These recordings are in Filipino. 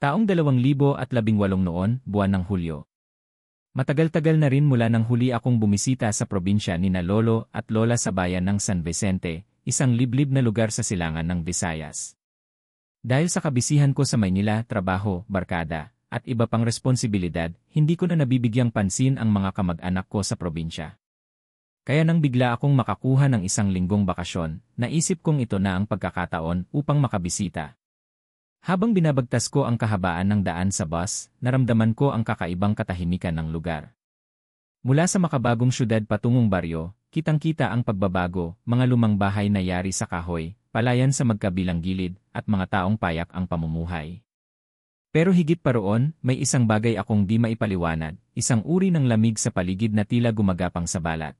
Taong 2018 noon, buwan ng Hulyo. Matagal-tagal na rin mula nang huli akong bumisita sa probinsya nina lolo at lola sa bayan ng San Vicente, isang liblib na lugar sa silangan ng Visayas. Dahil sa kabisihan ko sa Maynila, trabaho, barkada, at iba pang responsibilidad, hindi ko na nabibigyang pansin ang mga kamag-anak ko sa probinsya. Kaya nang bigla akong makakuha ng isang linggong bakasyon, naisip kong ito na ang pagkakataon upang makabisita. Habang binabagtas ko ang kahabaan ng daan sa bus, naramdaman ko ang kakaibang katahimikan ng lugar. Mula sa makabagong syudad patungong baryo, kitang-kita ang pagbabago, mga lumang bahay na yari sa kahoy, palayan sa magkabilang gilid, at mga taong payak ang pamumuhay. Pero higit pa roon, may isang bagay akong di maipaliwanag, isang uri ng lamig sa paligid na tila gumagapang sa balat.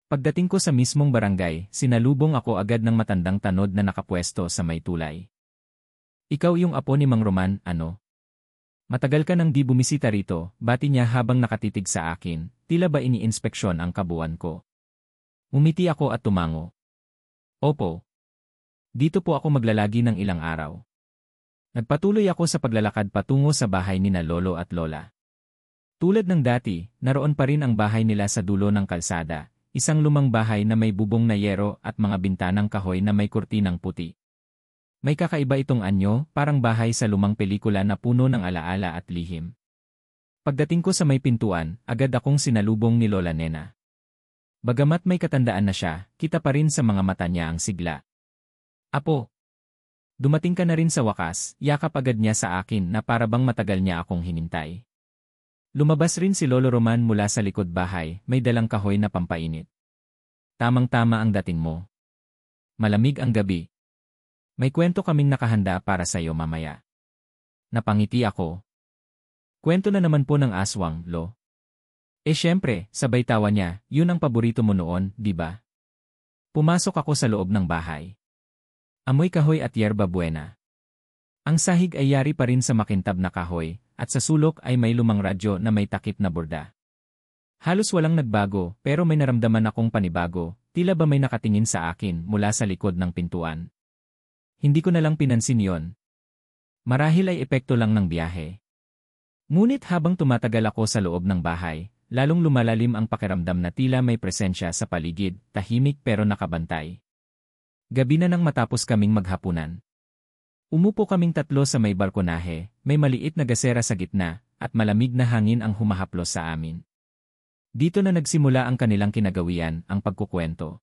Pagdating ko sa mismong barangay, sinalubong ako agad ng matandang tanod na nakapwesto sa may tulay. Ikaw yung apo ni Mang Roman, ano? Matagal ka nang di bumisita rito, bati niya habang nakatitig sa akin, tila ba iniinspeksyon ang kabuuan ko. Umiti ako at tumango. Opo. Dito po ako maglalagi ng ilang araw. Nagpatuloy ako sa paglalakad patungo sa bahay nina lolo at lola. Tulad ng dati, naroon pa rin ang bahay nila sa dulo ng kalsada, isang lumang bahay na may bubong na yero at mga bintanang kahoy na may kurtinang puti. May kakaiba itong anyo, parang bahay sa lumang pelikula na puno ng alaala at lihim. Pagdating ko sa may pintuan, agad akong sinalubong ni Lola Nena. Bagamat may katandaan na siya, kita pa rin sa mga mata niya ang sigla. Apo! Dumating ka na rin sa wakas, yakap agad niya sa akin na parabang matagal niya akong hinintay. Lumabas rin si Lolo Roman mula sa likod bahay, may dalang kahoy na pampainit. Tamang-tama ang dating mo. Malamig ang gabi. May kwento kaming nakahanda para sa iyo mamaya. Napangiti ako. Kwento na naman po ng aswang, Lo. Syempre, sabay tawa niya, yun ang paborito mo noon, di ba? Pumasok ako sa loob ng bahay. Amoy kahoy at yerba buena. Ang sahig ay yari pa rin sa makintab na kahoy, at sa sulok ay may lumang radyo na may takip na borda. Halos walang nagbago, pero may naramdaman akong panibago, tila ba may nakatingin sa akin mula sa likod ng pintuan. Hindi ko na lang pinansin yon. Marahil ay epekto lang ng biyahe. Ngunit habang tumatagal ako sa loob ng bahay, lalong lumalalim ang pakiramdam na tila may presensya sa paligid, tahimik pero nakabantay. Gabi na nang matapos kaming maghapunan. Umupo kaming tatlo sa may balkonahe, may maliit na gasera sa gitna, at malamig na hangin ang humahaplos sa amin. Dito na nagsimula ang kanilang kinagawian, ang pagkukwento.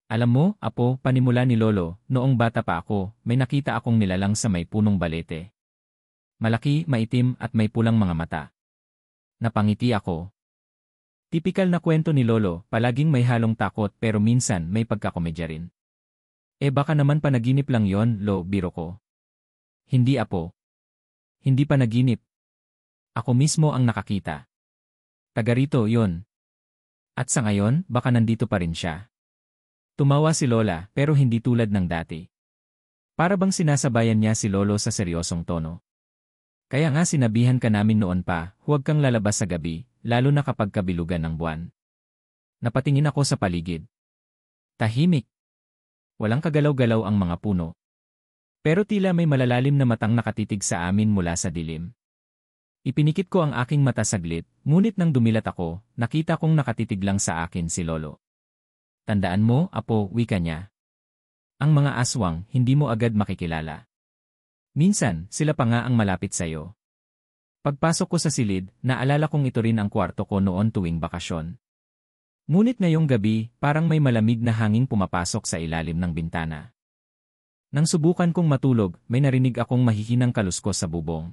Alam mo, apo, panimula ni Lolo, noong bata pa ako, may nakita akong nilalang sa may punong balete. Malaki, maitim at may pulang mga mata. Napangiti ako. Tipikal na kwento ni Lolo, palaging may halong takot pero minsan may pagkakomedya rin. Baka naman panaginip lang yon, Lo, biro ko. Hindi apo. Hindi panaginip. Ako mismo ang nakakita. Taga rito yon. At sa ngayon, baka nandito pa rin siya. Tumawa si Lola pero hindi tulad ng dati. Para bang sinasabayan niya si Lolo sa seryosong tono. Kaya nga sinabihan ka namin noon pa, huwag kang lalabas sa gabi, lalo na kapag kabilugan ng buwan. Napatingin ako sa paligid. Tahimik. Walang kagalaw-galaw ang mga puno. Pero tila may malalalim na matang nakatitig sa amin mula sa dilim. Ipinikit ko ang aking mata saglit, ngunit nang dumilat ako, nakita kong nakatitig lang sa akin si Lolo. Tandaan mo, apo, wika niya. Ang mga aswang, hindi mo agad makikilala. Minsan, sila pa nga ang malapit sa'yo. Pagpasok ko sa silid, naalala kong ito rin ang kwarto ko noon tuwing bakasyon. Ngunit ngayong gabi, parang may malamig na hangin pumapasok sa ilalim ng bintana. Nang subukan kong matulog, may narinig akong mahihinang kaluskos sa bubong.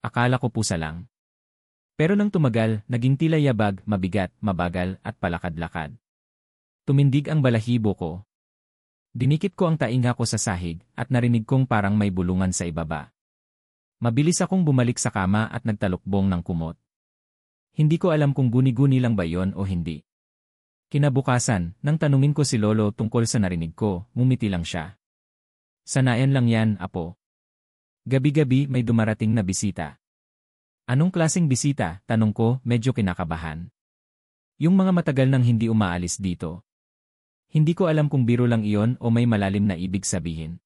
Akala ko pusa lang. Pero nang tumagal, naging tila yabag, mabigat, mabagal, at palakad-lakad. Tumindig ang balahibo ko. Dinikit ko ang tainga ko sa sahig at narinig kong parang may bulungan sa ibaba. Mabilis akong bumalik sa kama at nagtalukbong ng kumot. Hindi ko alam kung guni-guni lang ba yon o hindi. Kinabukasan, nang tanungin ko si Lolo tungkol sa narinig ko, ngumiti lang siya. Sanayan lang yan, apo. Gabi-gabi may dumarating na bisita. Anong klaseng bisita? Tanong ko, medyo kinakabahan. Yung mga matagal nang hindi umaalis dito. Hindi ko alam kung biro lang iyon o may malalim na ibig sabihin.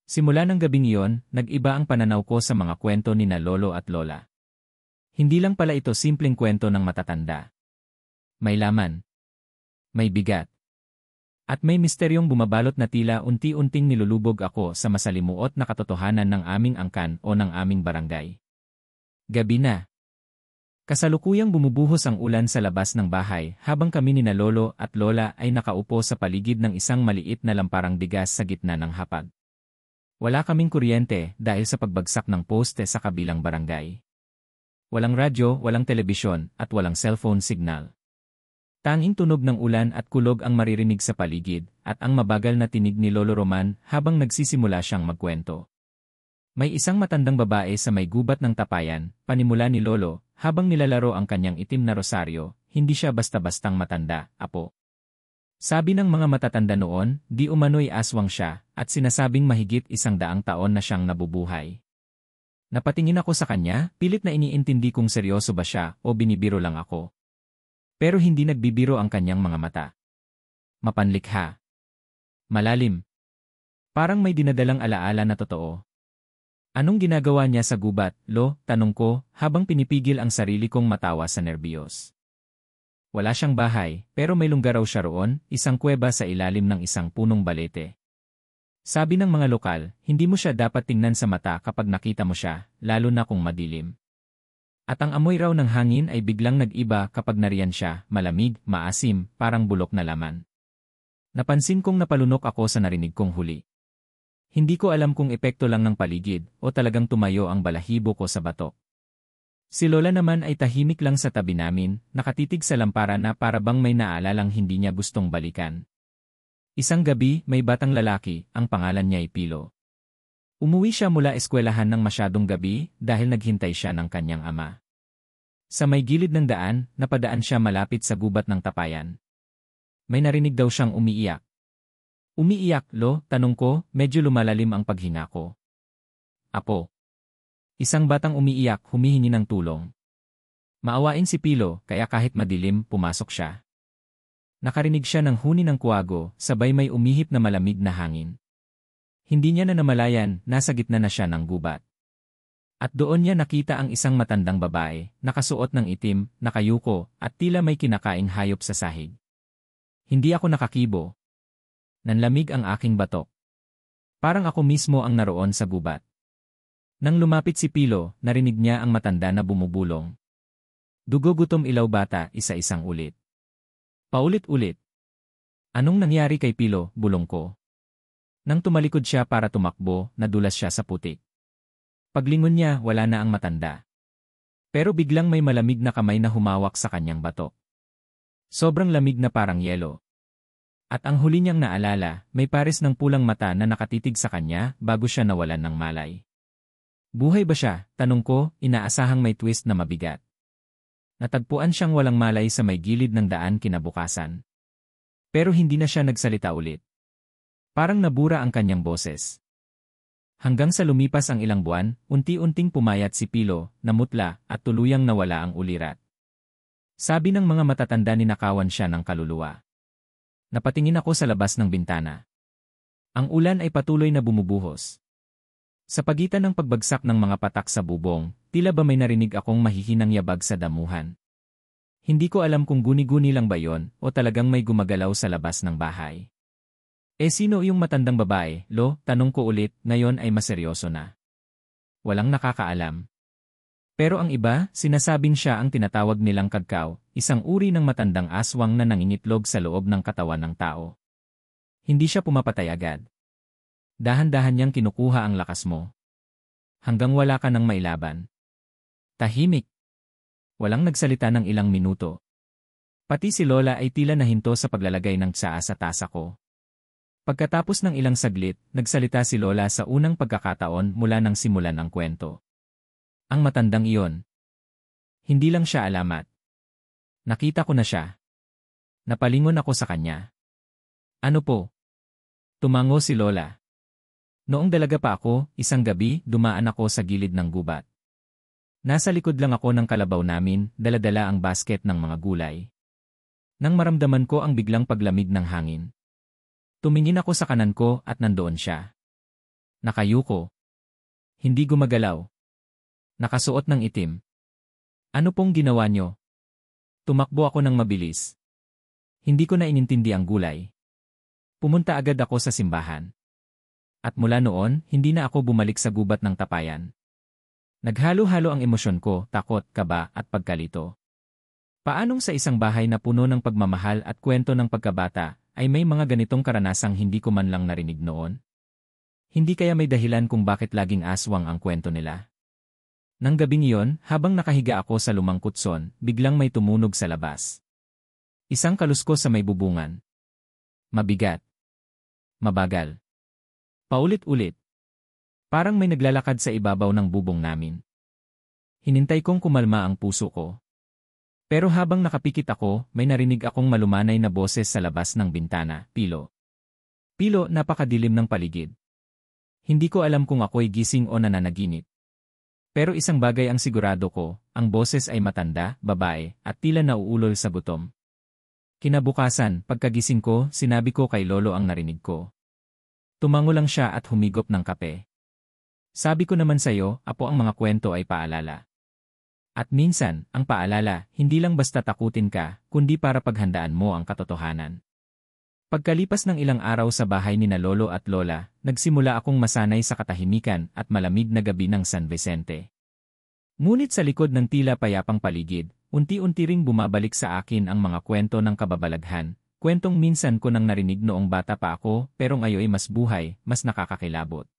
Simula ng gabing iyon, nag-iba ang pananaw ko sa mga kwento ni na lolo at lola. Hindi lang pala ito simpleng kwento ng matatanda. May laman, may bigat, at may misteryong bumabalot na tila unti-unting nilulubog ako sa masalimuot na katotohanan ng aming angkan o ng aming barangay. Gabi na. Kasalukuyang bumubuhos ang ulan sa labas ng bahay habang kami ni na lolo at lola ay nakaupo sa paligid ng isang maliit na lamparang bigas sa gitna ng hapag. Wala kaming kuryente dahil sa pagbagsak ng poste sa kabilang barangay. Walang radyo, walang telebisyon, at walang cellphone signal. Tanging tunog ng ulan at kulog ang maririnig sa paligid, at ang mabagal na tinig ni Lolo Roman habang nagsisimula siyang magkwento. May isang matandang babae sa may gubat ng tapayan, panimula ni Lolo, habang nilalaro ang kanyang itim na rosaryo, hindi siya basta-bastang matanda, apo. Sabi ng mga matatanda noon, di umano'y aswang siya, at sinasabing mahigit 100 taon na siyang nabubuhay. Napatingin ako sa kanya, pilit na iniintindi kung seryoso ba siya o binibiro lang ako. Pero hindi nagbibiro ang kanyang mga mata. Mapanlikha. Malalim. Parang may dinadalang alaala na totoo. Anong ginagawa niya sa gubat, Lo? Tanong ko, habang pinipigil ang sarili kong matawa sa nerbiyos. Wala siyang bahay, pero may lungga raw siya roon, isang kuweba sa ilalim ng isang punong balete. Sabi ng mga lokal, hindi mo siya dapat tingnan sa mata kapag nakita mo siya, lalo na kung madilim. At ang amoy raw ng hangin ay biglang nag-iba kapag nariyan siya, malamig, maasim, parang bulok na laman. Napansin kong napalunok ako sa narinig kong huli. Hindi ko alam kung epekto lang ng paligid o talagang tumayo ang balahibo ko sa batok. Si Lola naman ay tahimik lang sa tabi namin, nakatitig sa lampara na para bang may naalalang hindi niya gustong balikan. Isang gabi, may batang lalaki, ang pangalan niya ay Pilo. Umuwi siya mula eskwelahan ng masyadong gabi dahil naghintay siya ng kanyang ama. Sa may gilid ng daan, napadaan siya malapit sa gubat ng tapayan. May narinig daw siyang umiiyak. Umiiyak, Lo? Tanong ko, medyo lumalalim ang paghinga ko. Apo. Isang batang umiiyak, humihingi ng tulong. Maawain si Pilo, kaya kahit madilim, pumasok siya. Nakarinig siya ng huni ng kuwago, sabay may umihip na malamig na hangin. Hindi niya na namalayan, nasa gitna na siya ng gubat. At doon niya nakita ang isang matandang babae, nakasuot ng itim, nakayuko, at tila may kinakaing hayop sa sahig. Hindi ako nakakibo. Nanlamig ang aking batok. Parang ako mismo ang naroon sa gubat. Nang lumapit si Pilo, narinig niya ang matanda na bumubulong. Dugo gutom ilaw bata, isa-isang ulit. Paulit-ulit. Anong nangyari kay Pilo, bulong ko. Nang tumalikod siya para tumakbo, nadulas siya sa putik. Paglingon niya, wala na ang matanda. Pero biglang may malamig na kamay na humawak sa kanyang batok. Sobrang lamig na parang yelo. At ang huli niyang naalala, may pares ng pulang mata na nakatitig sa kanya bago siya nawalan ng malay. Buhay ba siya? Tanong ko, inaasahang may twist na mabigat. Natagpuan siyang walang malay sa may gilid ng daan kinabukasan. Pero hindi na siya nagsalita ulit. Parang nabura ang kanyang boses. Hanggang sa lumipas ang ilang buwan, unti-unting pumayat si Pilo, namutla, at tuluyang nawala ang ulirat. Sabi ng mga matatanda ninakawan siya ng kaluluwa. Napatingin ako sa labas ng bintana. Ang ulan ay patuloy na bumubuhos. Sa pagitan ng pagbagsak ng mga patak sa bubong, tila ba may narinig akong mahihinang yabag sa damuhan. Hindi ko alam kung guni-guni lang ba yon o talagang may gumagalaw sa labas ng bahay. Sino yung matandang babae, Lo? Tanong ko ulit, ngayon ay maseryoso na. Walang nakakaalam. Pero ang iba, sinasabing siya ang tinatawag nilang kagkaw, isang uri ng matandang aswang na nangingitlog sa loob ng katawan ng tao. Hindi siya pumapatay agad. Dahan-dahan niyang kinukuha ang lakas mo. Hanggang wala ka nang mailaban. Tahimik. Walang nagsalita ng ilang minuto. Pati si Lola ay tila nahinto sa paglalagay ng tsaa sa tasa ko. Pagkatapos ng ilang saglit, nagsalita si Lola sa unang pagkakataon mula nang simulan ang kwento. Ang matandang iyon. Hindi lang siya alamat. Nakita ko na siya. Napalingon ako sa kanya. Ano po? Tumango si Lola. Noong dalaga pa ako, isang gabi, dumaan ako sa gilid ng gubat. Nasa likod lang ako ng kalabaw namin, dala-dala ang basket ng mga gulay. Nang maramdaman ko ang biglang paglamig ng hangin. Tumingin ako sa kanan ko at nandoon siya. Nakayuko. Hindi gumagalaw. Nakasuot ng itim. Ano pong ginawa nyo? Tumakbo ako ng mabilis. Hindi ko na inintindi ang gulay. Pumunta agad ako sa simbahan. At mula noon, hindi na ako bumalik sa gubat ng tapayan. Naghalo-halo ang emosyon ko, takot, kaba, at pagkalito. Paanong sa isang bahay na puno ng pagmamahal at kwento ng pagkabata, ay may mga ganitong karanasang hindi ko man lang narinig noon? Hindi kaya may dahilan kung bakit laging aswang ang kwento nila? Nang gabing iyon, habang nakahiga ako sa lumang kutson, biglang may tumunog sa labas. Isang kaluskos sa may bubungan. Mabigat. Mabagal. Paulit-ulit. Parang may naglalakad sa ibabaw ng bubong namin. Hinintay kong kumalma ang puso ko. Pero habang nakapikit ako, may narinig akong malumanay na boses sa labas ng bintana, Pilo. Pilo, napakadilim ng paligid. Hindi ko alam kung ako'y gising o nananaginip. Pero isang bagay ang sigurado ko, ang boses ay matanda, babae, at tila nauulol sa gutom. Kinabukasan, pagkagising ko, sinabi ko kay Lolo ang narinig ko. Tumango lang siya at humigop ng kape. Sabi ko naman sa'yo, apo, ang mga kwento ay paalala. At minsan, ang paalala, hindi lang basta takutin ka, kundi para paghandaan mo ang katotohanan. Pagkalipas ng ilang araw sa bahay ni na Lolo at Lola, nagsimula akong masanay sa katahimikan at malamig na gabi ng San Vicente. Ngunit sa likod ng tila payapang paligid, unti-unti ring bumabalik sa akin ang mga kwento ng kababalaghan, kwentong minsan ko nang narinig noong bata pa ako pero ngayon ay mas buhay, mas nakakakilabot.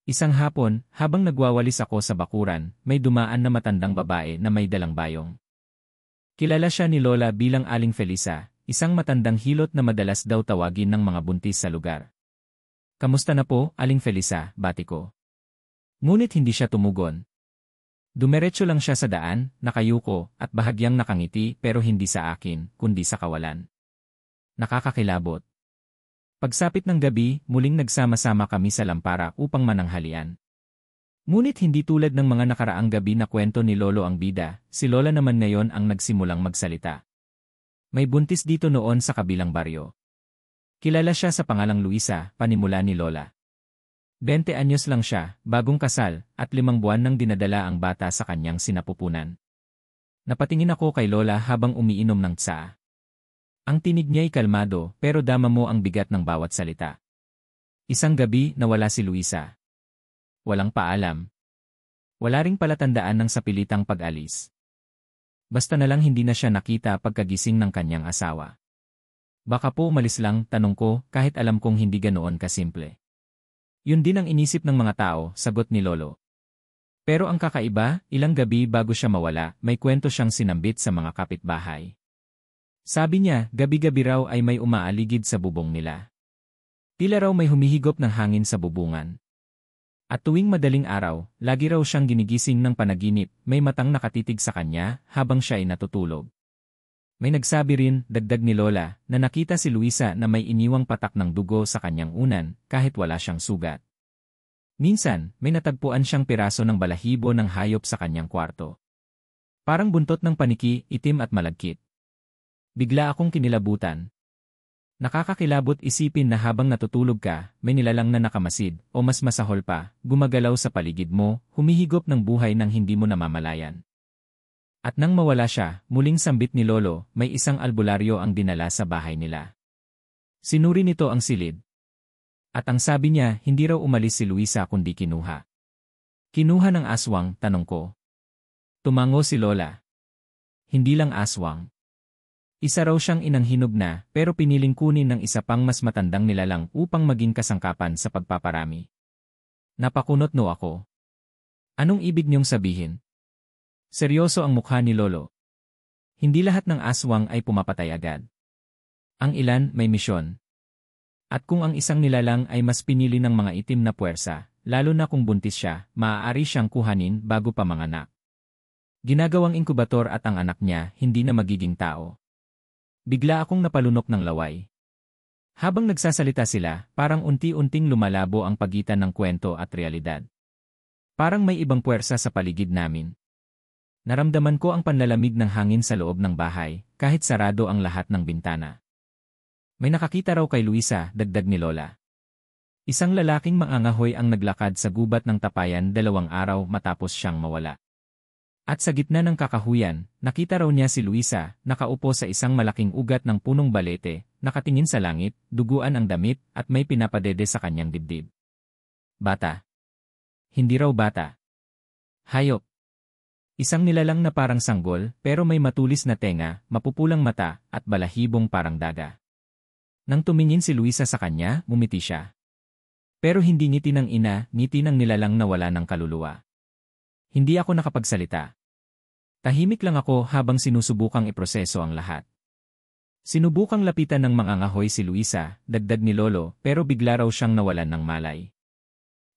Isang hapon, habang nagwawalis ako sa bakuran, may dumaan na matandang babae na may dalang bayong. Kilala siya ni Lola bilang Aling Felisa, isang matandang hilot na madalas daw tawagin ng mga buntis sa lugar. Kamusta na po, Aling Felisa, bati ko. Ngunit hindi siya tumugon. Dumiretso lang siya sa daan, nakayuko, at bahagyang nakangiti pero hindi sa akin, kundi sa kawalan. Nakakakilabot. Pagsapit ng gabi, muling nagsama-sama kami sa lampara upang mananghalian. Ngunit hindi tulad ng mga nakaraang gabi na kwento ni Lolo ang bida, si Lola naman ngayon ang nagsimulang magsalita. May buntis dito noon sa kabilang baryo. Kilala siya sa pangalang Luisa, panimula ni Lola. 20 anyos lang siya, bagong kasal, at 5 buwan nang dinadala ang bata sa kanyang sinapupunan. Napatingin ako kay Lola habang umiinom ng tsaa. Ang tinig niya'y kalmado pero dama mo ang bigat ng bawat salita. Isang gabi nawala si Luisa. Walang paalam. Wala ring palatandaan ng sapilitang pag-alis. Basta na lang hindi na siya nakita pagkagising ng kanyang asawa. Baka po umalis lang, tanong ko, kahit alam kong hindi ganoon kasimple. Yun din ang inisip ng mga tao, sagot ni Lolo. Pero ang kakaiba, ilang gabi bago siya mawala, may kwento siyang sinambit sa mga kapitbahay. Sabi niya, gabi-gabi raw ay may umaaligid sa bubong nila. Tila raw may humihigop ng hangin sa bubungan. At tuwing madaling araw, lagi raw siyang ginigising ng panaginip, may matang nakatitig sa kanya habang siya ay natutulog. May nagsabi rin, dagdag ni Lola, na nakita si Luisa na may iniwang patak ng dugo sa kanyang unan kahit wala siyang sugat. Minsan, may natagpuan siyang piraso ng balahibo ng hayop sa kanyang kwarto. Parang buntot ng paniki, itim at malagkit. Bigla akong kinilabutan. Nakakakilabot isipin na habang natutulog ka, may nilalang na nakamasid, o mas masahol pa, gumagalaw sa paligid mo, humihigop ng buhay nang hindi mo namamalayan. At nang mawala siya, muling sambit ni Lolo, may isang albularyo ang dinala sa bahay nila. Sinuri nito ang silid. At ang sabi niya, hindi raw umalis si Luisa kundi kinuha. Kinuha ng aswang, tanong ko. Tumango si Lola. Hindi lang aswang. Isa raw siyang inang hinog na, pero piniling kunin ng isa pang mas matandang nilalang upang maging kasangkapan sa pagpaparami. Napakunot no ako. Anong ibig niyong sabihin? Seryoso ang mukha ni Lolo. Hindi lahat ng aswang ay pumapatay agad. Ang ilan may misyon. At kung ang isang nilalang ay mas pinili ng mga itim na puwersa, lalo na kung buntis siya, maaari siyang kuhanin bago pa manganak. Ginagawang inkubator at ang anak niya hindi na magiging tao. Bigla akong napalunok ng laway. Habang nagsasalita sila, parang unti-unting lumalabo ang pagitan ng kwento at realidad. Parang may ibang puwersa sa paligid namin. Naramdaman ko ang panlalamig ng hangin sa loob ng bahay, kahit sarado ang lahat ng bintana. May nakakita raw kay Luisa, dagdag ni Lola. Isang lalaking maangahoy ang naglakad sa gubat ng tapayan 2 araw matapos siyang mawala. At sa gitna ng kakahuyan, nakita raw niya si Luisa, nakaupo sa isang malaking ugat ng punong balete, nakatingin sa langit, duguan ang damit, at may pinapadede sa kanyang dibdib. Bata. Hindi raw bata. Hayop. Isang nilalang na parang sanggol, pero may matulis na tenga, mapupulang mata, at balahibong parang daga. Nang tumingin si Luisa sa kanya, ngumiti siya. Pero hindi ngiti ng ina, ngiti ng nilalang na wala ng kaluluwa. Hindi ako nakapagsalita. Tahimik lang ako habang sinusubukang iproseso ang lahat. Sinubukang lapitan ng mangangahoy si Luisa, dagdag ni Lolo, pero bigla raw siyang nawalan ng malay.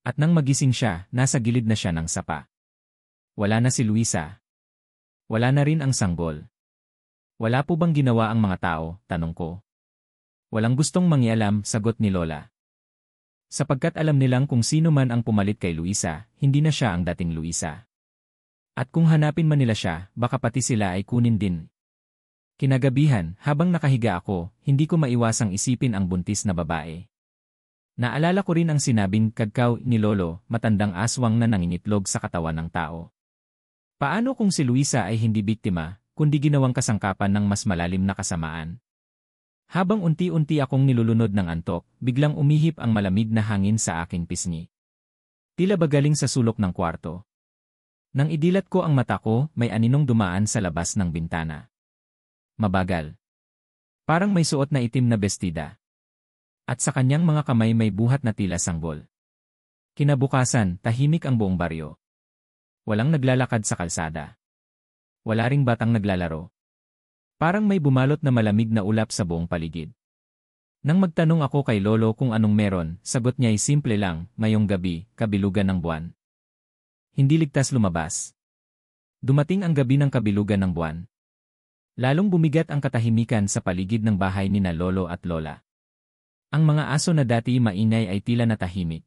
At nang magising siya, nasa gilid na siya ng sapa. Wala na si Luisa. Wala na rin ang sanggol. Wala po bang ginawa ang mga tao, tanong ko. Walang gustong mangialam, sagot ni Lola. Sapagkat alam nilang kung sino man ang pumalit kay Luisa, hindi na siya ang dating Luisa. At kung hanapin man nila siya, baka pati sila ay kunin din. Kinagabihan, habang nakahiga ako, hindi ko maiwasang isipin ang buntis na babae. Naalala ko rin ang sinabing kagkaw ni Lolo, matandang aswang na nangingitlog sa katawan ng tao. Paano kung si Luisa ay hindi biktima, kundi ginawang kasangkapan ng mas malalim na kasamaan? Habang unti-unti akong nilulunod ng antok, biglang umihip ang malamig na hangin sa aking pisngi. Tila ba galing sa sulok ng kwarto. Nang idilat ko ang mata ko, may aninong dumaan sa labas ng bintana. Mabagal. Parang may suot na itim na bestida. At sa kanyang mga kamay may buhat na tila sanggol. Kinabukasan, tahimik ang buong baryo. Walang naglalakad sa kalsada. Wala ring batang naglalaro. Parang may bumalot na malamig na ulap sa buong paligid. Nang magtanong ako kay Lolo kung anong meron, sagot niya ay simple lang, mayong gabi, kabilugan ng buwan. Hindi ligtas lumabas. Dumating ang gabi ng kabilugan ng buwan. Lalong bumigat ang katahimikan sa paligid ng bahay ni na Lolo at Lola. Ang mga aso na dati maingay ay tila natahimik.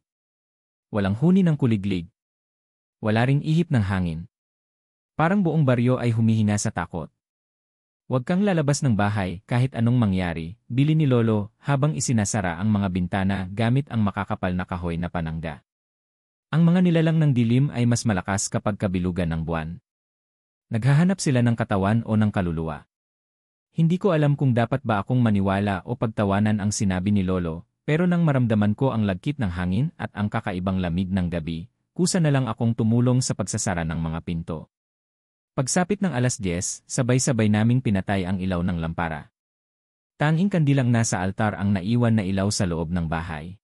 Walang huni ng kuliglig. Wala ring ihip ng hangin. Parang buong baryo ay humihinga sa takot. Huwag kang lalabas ng bahay kahit anong mangyari, bili ni Lolo habang isinasara ang mga bintana gamit ang makakapal na kahoy na panangga. Ang mga nilalang ng dilim ay mas malakas kapag kabilugan ng buwan. Naghahanap sila ng katawan o ng kaluluwa. Hindi ko alam kung dapat ba akong maniwala o pagtawanan ang sinabi ni Lolo, pero nang maramdaman ko ang lagkit ng hangin at ang kakaibang lamig ng gabi, kusa na lang akong tumulong sa pagsasara ng mga pinto. Pagsapit ng 10:00, sabay-sabay naming pinatay ang ilaw ng lampara. Tanging kandilang nasa altar ang naiwan na ilaw sa loob ng bahay.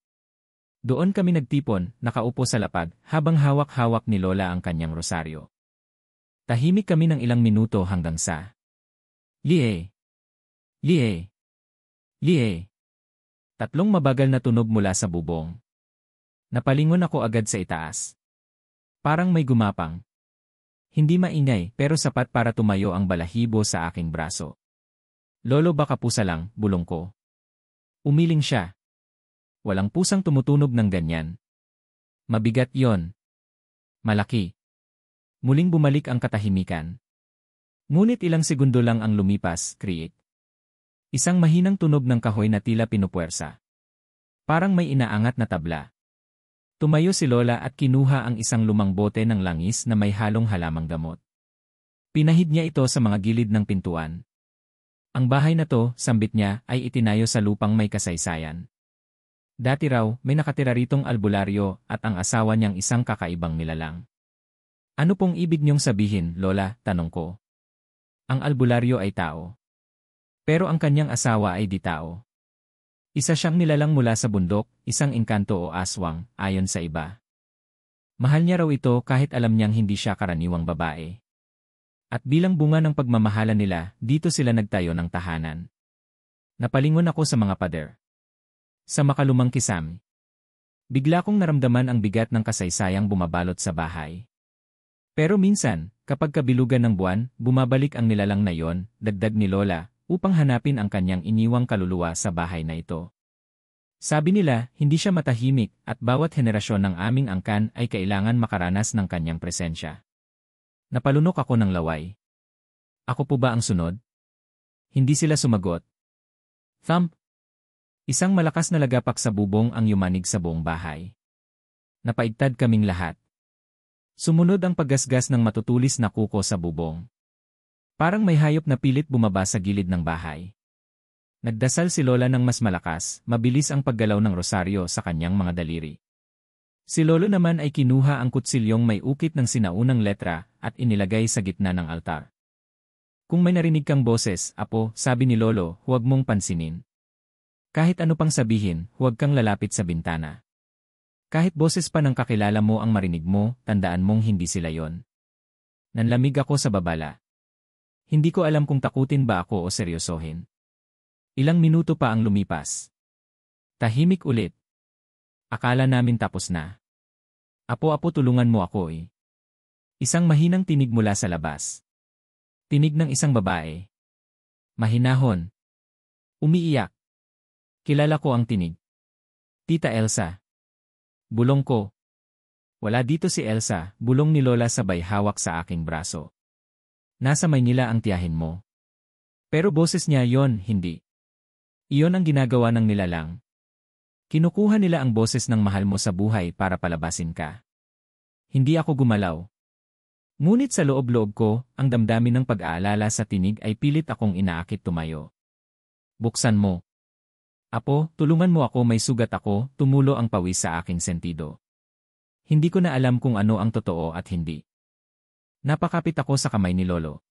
Doon kami nagtipon, nakaupo sa lapag, habang hawak-hawak ni Lola ang kanyang rosaryo. Tahimik kami ng ilang minuto hanggang sa Lie! Lie! Lie! Tatlong mabagal na tunog mula sa bubong. Napalingon ako agad sa itaas. Parang may gumapang. Hindi maingay pero sapat para tumayo ang balahibo sa aking braso. Lolo baka pusa lang, bulong ko. Umiling siya. Walang pusang tumutunog ng ganyan. Mabigat yon. Malaki. Muling bumalik ang katahimikan. Ngunit ilang segundo lang ang lumipas, kriik. Isang mahinang tunog ng kahoy na tila pinupuwersa. Parang may inaangat na tabla. Tumayo si Lola at kinuha ang isang lumang bote ng langis na may halong halamang gamot. Pinahid niya ito sa mga gilid ng pintuan. Ang bahay na to, sambit niya, ay itinayo sa lupang may kasaysayan. Dati raw, may nakatira ritong albularyo at ang asawa niyang isang kakaibang nilalang. Ano pong ibig niyong sabihin, Lola? Tanong ko. Ang albularyo ay tao. Pero ang kanyang asawa ay di tao. Isa siyang nilalang mula sa bundok, isang engkanto o aswang, ayon sa iba. Mahal niya raw ito kahit alam niyang hindi siya karaniwang babae. At bilang bunga ng pagmamahalan nila, dito sila nagtayo ng tahanan. Napalingon ako sa mga pader. Sa makalumang kisam. Bigla kong naramdaman ang bigat ng kasaysayang bumabalot sa bahay. Pero minsan, kapag kabilugan ng buwan, bumabalik ang nilalang na yon, dagdag ni Lola, upang hanapin ang kanyang iniwang kaluluwa sa bahay na ito. Sabi nila, hindi siya matahimik at bawat henerasyon ng aming angkan ay kailangan makaranas ng kanyang presensya. Napalunok ako ng laway. Ako po ba ang sunod? Hindi sila sumagot. Thump! Isang malakas na lagapak sa bubong ang yumanig sa buong bahay. Napaigtad kaming lahat. Sumunod ang paggasgas ng matutulis na kuko sa bubong. Parang may hayop na pilit bumaba sa gilid ng bahay. Nagdasal si Lola ng mas malakas, mabilis ang paggalaw ng rosaryo sa kanyang mga daliri. Si Lolo naman ay kinuha ang kutsilyong may ukit ng sinaunang letra at inilagay sa gitna ng altar. Kung may narinig kang boses, Apo, sabi ni Lolo, huwag mong pansinin. Kahit ano pang sabihin, huwag kang lalapit sa bintana. Kahit boses pa ng kakilala mo ang marinig mo, tandaan mong hindi sila yon. Nanlamig ako sa babala. Hindi ko alam kung takutin ba ako o seryosohin. Ilang minuto pa ang lumipas. Tahimik ulit. Akala namin tapos na. Apo, tulungan mo ako eh. Isang mahinang tinig mula sa labas. Tinig ng isang babae. Mahinahon. Umiiyak. Kilala ko ang tinig. Tita Elsa. Bulong ko. Wala dito si Elsa, bulong ni Lola sabay hawak sa aking braso. Nasa Maynila ang tiyahin mo. Pero boses niya yon, hindi. Iyon ang ginagawa ng nilalang. Kinukuha nila ang boses ng mahal mo sa buhay para palabasin ka. Hindi ako gumalaw. Ngunit sa loob-loob ko, ang damdamin ng pag-aalala sa tinig ay pilit akong inaakit tumayo. Buksan mo. Apo, tulungan mo ako, may sugat ako, tumulo ang pawis sa aking sentido. Hindi ko na alam kung ano ang totoo at hindi. Napakapit ako sa kamay ni Lolo.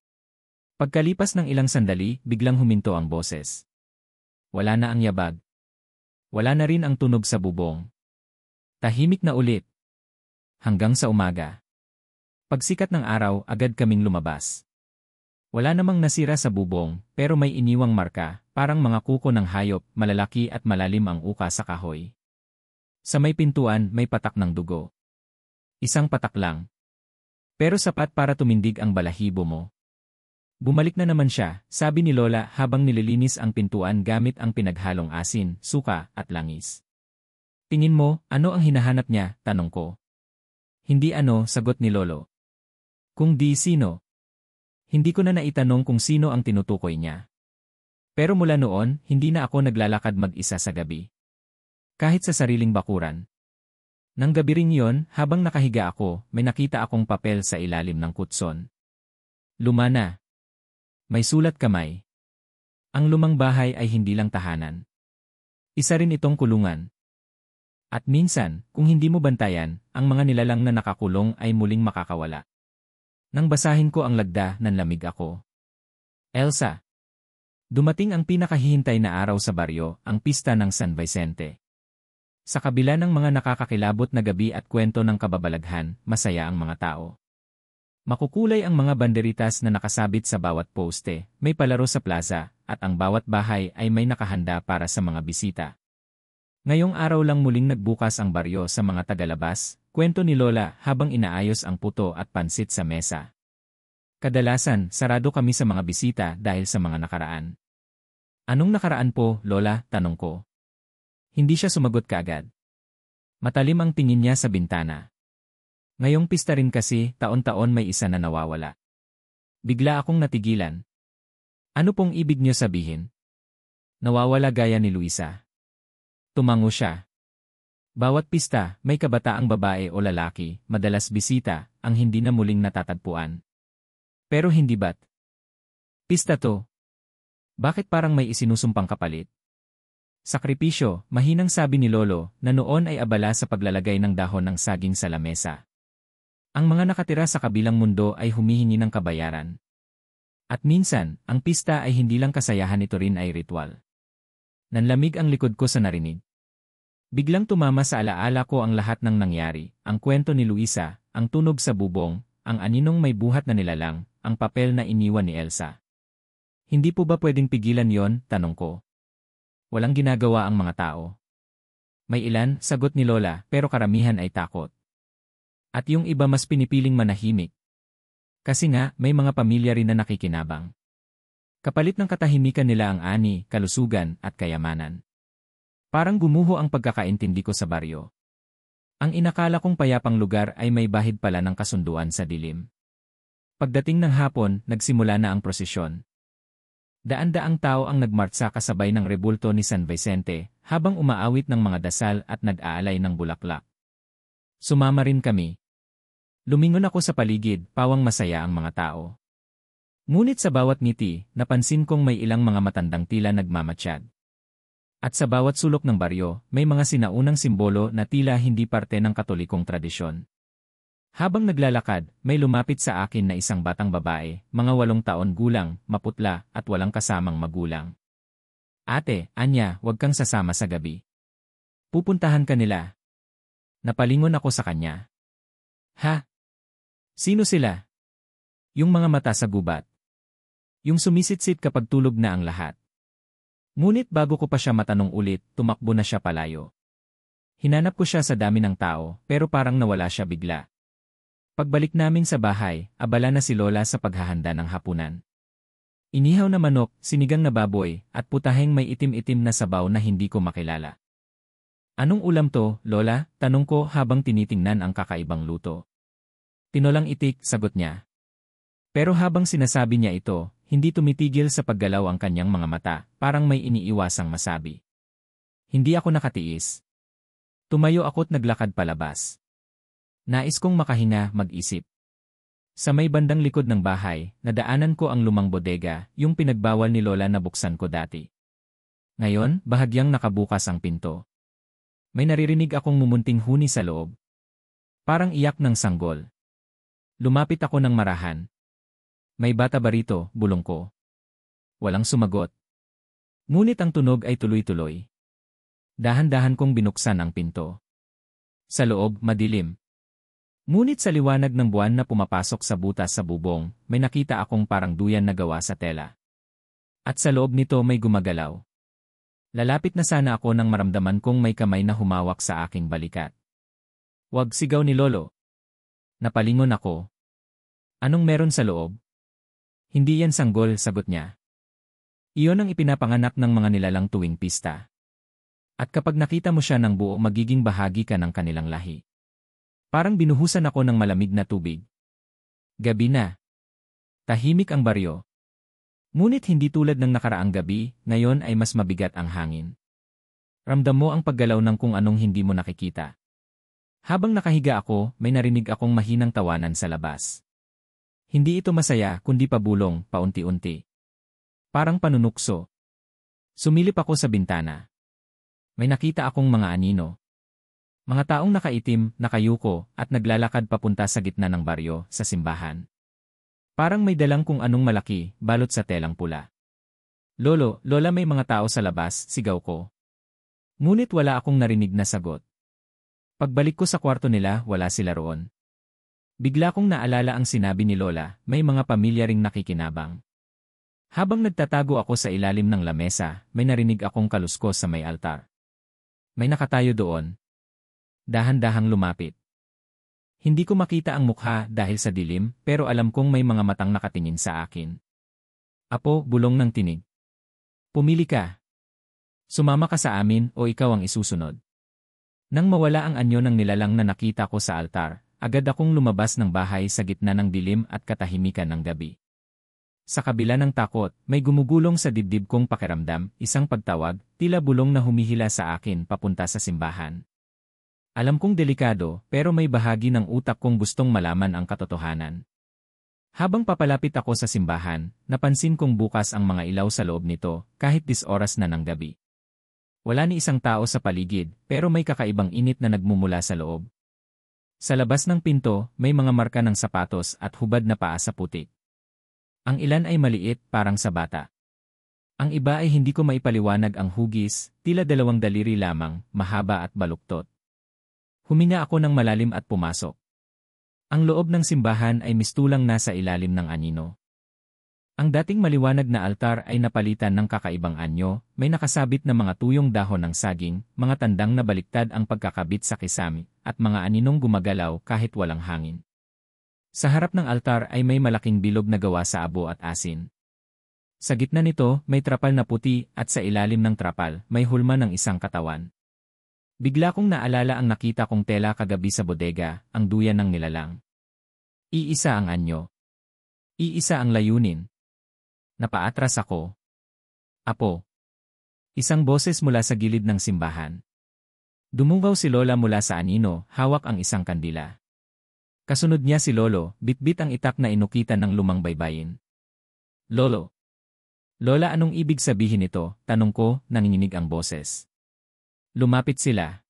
Pagkalipas ng ilang sandali, biglang huminto ang boses. Wala na ang yabag. Wala na rin ang tunog sa bubong. Tahimik na ulit. Hanggang sa umaga. Pagsikat ng araw, agad kaming lumabas. Wala namang nasira sa bubong, pero may iniwang marka, parang mga kuko ng hayop, malalaki at malalim ang uka sa kahoy. Sa may pintuan, may patak ng dugo. Isang patak lang. Pero sapat para tumindig ang balahibo mo. Bumalik na naman siya, sabi ni Lola habang nililinis ang pintuan gamit ang pinaghalong asin, suka at langis. Tingin mo, ano ang hinahanap niya? Tanong ko. Hindi ano, sagot ni Lolo. Kung di sino. Hindi ko na naitanong kung sino ang tinutukoy niya. Pero mula noon, hindi na ako naglalakad mag-isa sa gabi. Kahit sa sariling bakuran. Nang gabi ring yon, habang nakahiga ako, may nakita akong papel sa ilalim ng kutson. Luma na. May sulat kamay. Ang lumang bahay ay hindi lang tahanan. Isa rin itong kulungan. At minsan, kung hindi mo bantayan, ang mga nilalang na nakakulong ay muling makakawala. Nang basahin ko ang lagda, nanlamig ako. Elsa. Dumating ang pinakahihintay na araw sa baryo, ang pista ng San Vicente. Sa kabila ng mga nakakakilabot na gabi at kwento ng kababalaghan, masaya ang mga tao. Makukulay ang mga banderitas na nakasabit sa bawat poste, may palaro sa plaza, at ang bawat bahay ay may nakahanda para sa mga bisita. Ngayong araw lang muling nagbukas ang baryo sa mga tagalabas, kwento ni Lola habang inaayos ang puto at pansit sa mesa. Kadalasan, sarado kami sa mga bisita dahil sa mga nakaraan. Anong nakaraan po, Lola? Tanong ko. Hindi siya sumagot kaagad. Matalim ang tingin niya sa bintana. Ngayong pista rin kasi, taon-taon may isa na nawawala. Bigla akong natigilan. Ano pong ibig niyo sabihin? Nawawala gaya ni Luisa. Tumango siya. Bawat pista, may kabataang babae o lalaki, madalas bisita, ang hindi na muling natatagpuan. Pero hindi ba't? Pista to. Bakit parang may isinusumpang kapalit? Sakripisyo, mahinang sabi ni Lolo, na noon ay abala sa paglalagay ng dahon ng saging sa lamesa. Ang mga nakatira sa kabilang mundo ay humihingi ng kabayaran. At minsan, ang pista ay hindi lang kasayahan, ito rin ay ritual. Nanlamig ang likod ko sa narinig. Biglang tumama sa alaala ko ang lahat ng nangyari, ang kwento ni Luisa, ang tunog sa bubong, ang aninong may buhat na nilalang, ang papel na iniwan ni Elsa. Hindi po ba pwedeng pigilan yon? Tanong ko. Walang ginagawa ang mga tao. May ilan, sagot ni Lola, pero karamihan ay takot. At yung iba mas pinipiling manahimik. Kasi nga, may mga pamilya rin na nakikinabang. Kapalit ng katahimikan nila ang ani, kalusugan, at kayamanan. Parang gumuho ang pagkakaintindi ko sa baryo. Ang inakala kong payapang lugar ay may bahid pala ng kasunduan sa dilim. Pagdating ng hapon, nagsimula na ang prosesyon. Daan-daang tao ang nagmartsa kasabay ng rebulto ni San Vicente, habang umaawit ng mga dasal at nag-aalay ng bulaklak. Sumama rin kami. Lumingon ako sa paligid, pawang masaya ang mga tao. Ngunit sa bawat ngiti, napansin kong may ilang mga matandang tila nagmamatsyag. At sa bawat sulok ng baryo, may mga sinaunang simbolo na tila hindi parte ng katolikong tradisyon. Habang naglalakad, may lumapit sa akin na isang batang babae, mga 8 taon gulang, maputla, at walang kasamang magulang. Ate, anya, huwag kang sasama sa gabi. Pupuntahan ka nila. Napalingon ako sa kanya. Ha? Sino sila? Yung mga mata sa gubat. Yung sumisitsit kapag tulog na ang lahat. Ngunit bago ko pa siya matanong ulit, tumakbo na siya palayo. Hinanap ko siya sa dami ng tao, pero parang nawala siya bigla. Pagbalik namin sa bahay, abala na si Lola sa paghahanda ng hapunan. Inihaw na manok, sinigang na baboy, at putaheng may itim-itim na sabaw na hindi ko makilala. Anong ulam to, Lola? Tanong ko habang tinitingnan ang kakaibang luto. Tinolang itik, sagot niya. Pero habang sinasabi niya ito, hindi tumitigil sa paggalaw ang kanyang mga mata, parang may iniiwasang masabi. Hindi ako nakatiis. Tumayo ako't naglakad palabas. Nais kong makahinga, mag-isip. Sa may bandang likod ng bahay, nadaanan ko ang lumang bodega, yung pinagbawal ni Lola na buksan ko dati. Ngayon, bahagyang nakabukas ang pinto. May naririnig akong mumunting huni sa loob. Parang iyak ng sanggol. Lumapit ako ng marahan. May bata ba rito, bulong ko. Walang sumagot. Ngunit ang tunog ay tuloy-tuloy. Dahan-dahan kong binuksan ang pinto. Sa loob, madilim. Ngunit sa liwanag ng buwan na pumapasok sa butas sa bubong, may nakita akong parang duyan na gawa sa tela. At sa loob nito may gumagalaw. Lalapit na sana ako nang maramdaman kong may kamay na humawak sa aking balikat. Wag, sigaw ni Lolo. Napalingon ako. Anong meron sa loob? Hindi yan sanggol, sagot niya. Iyon ang ipinapanganak ng mga nilalang tuwing pista. At kapag nakita mo siya ng buo, magiging bahagi ka ng kanilang lahi. Parang binuhusan ako ng malamig na tubig. Gabi na. Tahimik ang baryo. Ngunit hindi tulad ng nakaraang gabi, ngayon ay mas mabigat ang hangin. Ramdam mo ang paggalaw ng kung anong hindi mo nakikita. Habang nakahiga ako, may narinig akong mahinang tawanan sa labas. Hindi ito masaya, kundi pabulong, paunti-unti. Parang panunukso. Sumilip ako sa bintana. May nakita akong mga anino. Mga taong nakaitim, nakayuko, at naglalakad papunta sa gitna ng baryo, sa simbahan. Parang may dalang kung anong malaki, balot sa telang pula. Lolo, Lola, may mga tao sa labas, sigaw ko. Ngunit wala akong narinig na sagot. Pagbalik ko sa kwarto nila, wala sila roon. Bigla kong naalala ang sinabi ni Lola, may mga pamilya ring nakikinabang. Habang nagtatago ako sa ilalim ng lamesa, may narinig akong kaluskos sa may altar. May nakatayo doon. Dahan-dahang lumapit. Hindi ko makita ang mukha dahil sa dilim, pero alam kong may mga matang nakatingin sa akin. Apo, bulong ng tinig. Pumili ka. Sumama ka sa amin o ikaw ang isusunod. Nang mawala ang anyo ng nilalang na nakita ko sa altar, agad akong lumabas ng bahay sa gitna ng dilim at katahimikan ng gabi. Sa kabila ng takot, may gumugulong sa dibdib kong pakiramdam, isang pagtawag, tila bulong na humihila sa akin papunta sa simbahan. Alam kong delikado, pero may bahagi ng utak kong gustong malaman ang katotohanan. Habang papalapit ako sa simbahan, napansin kong bukas ang mga ilaw sa loob nito, kahit 10 oras na ng gabi. Wala ni isang tao sa paligid, pero may kakaibang init na nagmumula sa loob. Sa labas ng pinto, may mga marka ng sapatos at hubad na paa sa putik. Ang ilan ay maliit, parang sa bata. Ang iba ay hindi ko maipaliwanag ang hugis, tila 2 daliri lamang, mahaba at baluktot. Huminga ako ng malalim at pumasok. Ang loob ng simbahan ay mistulang nasa ilalim ng anino. Ang dating maliwanag na altar ay napalitan ng kakaibang anyo, may nakasabit na mga tuyong dahon ng saging, mga tandang na baliktad ang pagkakabit sa kisame, at mga aninong gumagalaw kahit walang hangin. Sa harap ng altar ay may malaking bilog na gawa sa abo at asin. Sa gitna nito, may trapal na puti at sa ilalim ng trapal, may hulma ng isang katawan. Bigla kong naalala ang nakita kong tela kagabi sa bodega, ang duyan ng nilalang. Iisa ang anyo. Iisa ang layunin. Napaatras ako. Apo. Isang boses mula sa gilid ng simbahan. Dumungaw si Lola mula sa anino, hawak ang isang kandila. Kasunod niya si Lolo, bitbit ang itak na inukitan ng lumang baybayin. Lolo. Lola, anong ibig sabihin nito? Tanong ko, nanginginig ang boses. Lumapit sila.